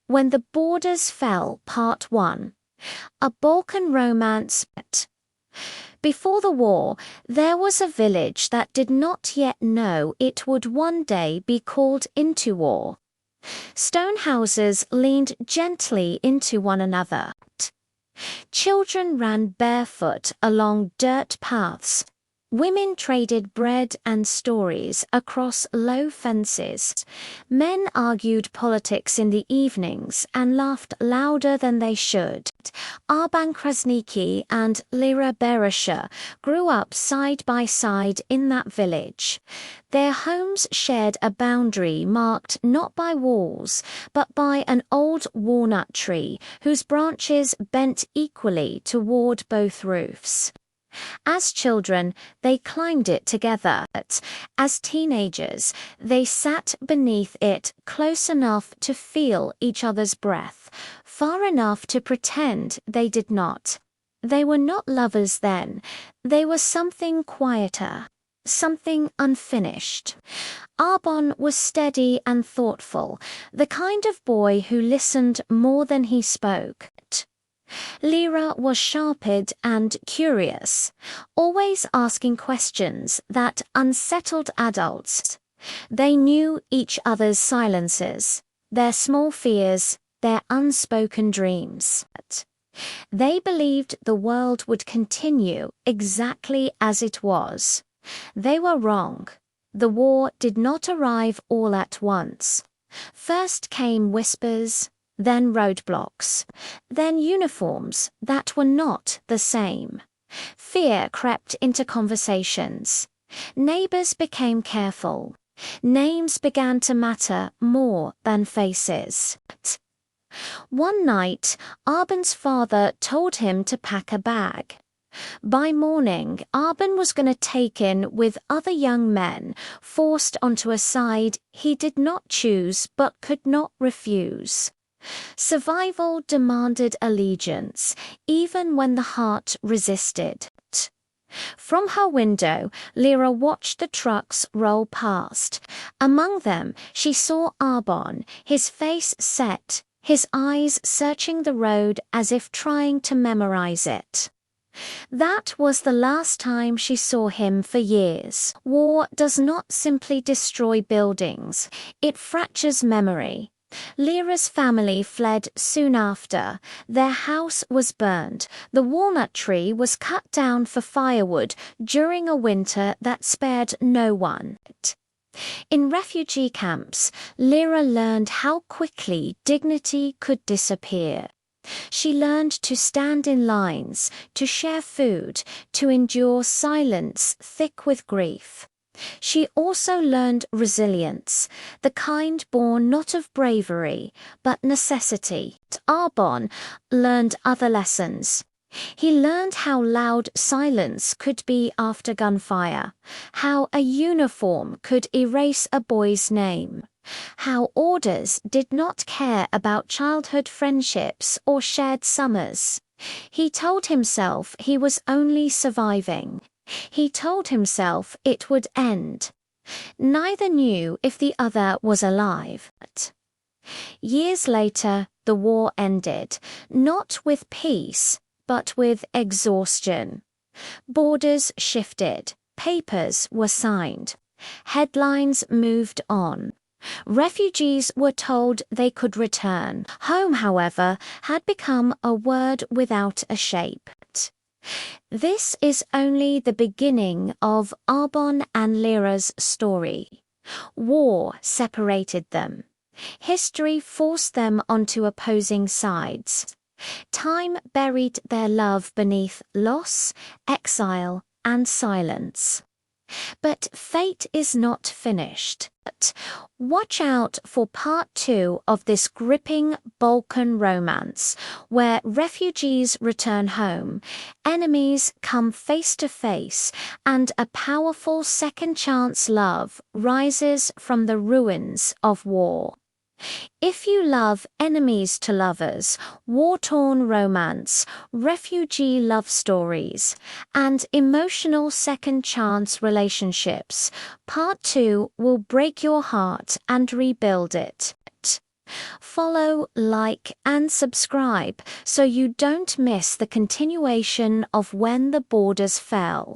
When the Borders Fell, Part 1. A Balkan Romance. Before the war, there was a village that did not yet know it would one day be called into war. Stone houses leaned gently into one another. Children ran barefoot along dirt paths. Women traded bread and stories across low fences. Men argued politics in the evenings and laughed louder than they should. Arben and Lira grew up side by side in that village. Their homes shared a boundary marked not by walls, but by an old walnut tree whose branches bent equally toward both roofs. As children, they climbed it together. As teenagers, they sat beneath it close enough to feel each other's breath, far enough to pretend they did not. They were not lovers then. They were something quieter, something unfinished. Arben was steady and thoughtful, the kind of boy who listened more than he spoke. Lira was sharp-eyed and curious, always asking questions that unsettled adults. They knew each other's silences, their small fears, their unspoken dreams. They believed the world would continue exactly as it was. They were wrong. The war did not arrive all at once. First came whispers, then roadblocks, then uniforms that were not the same. Fear crept into conversations. Neighbours became careful. Names began to matter more than faces. One night, Arben's father told him to pack a bag. By morning, Arben was going to take in with other young men, forced onto a side he did not choose but could not refuse. Survival demanded allegiance, even when the heart resisted. From her window, Lira watched the trucks roll past. Among them, she saw Arben, his face set, his eyes searching the road as if trying to memorize it. That was the last time she saw him for years. War does not simply destroy buildings, it fractures memory. Lira's family fled soon after. Their house was burned. The walnut tree was cut down for firewood during a winter that spared no one. In refugee camps, Lira learned how quickly dignity could disappear. She learned to stand in lines, to share food, to endure silence thick with grief. She also learned resilience, the kind born not of bravery, but necessity. Arben learned other lessons. He learned how loud silence could be after gunfire, how a uniform could erase a boy's name, how orders did not care about childhood friendships or shared summers. He told himself he was only surviving. He told himself it would end. Neither knew if the other was alive. Years later, the war ended, not with peace, but with exhaustion. Borders shifted, papers were signed, headlines moved on. Refugees were told they could return. Home, however, had become a word without a shape. This is only the beginning of Arben and Lira's story. War separated them. History forced them onto opposing sides. Time buried their love beneath loss, exile, and silence. But fate is not finished. Watch out for part 2 of this gripping Balkan romance, where refugees return home, enemies come face to face, and a powerful second-chance love rises from the ruins of war. If you love enemies to lovers, war-torn romance, refugee love stories, and emotional second-chance relationships, Part 2 will break your heart and rebuild it. follow, like, and subscribe so you don't miss the continuation of When the Borders Fell.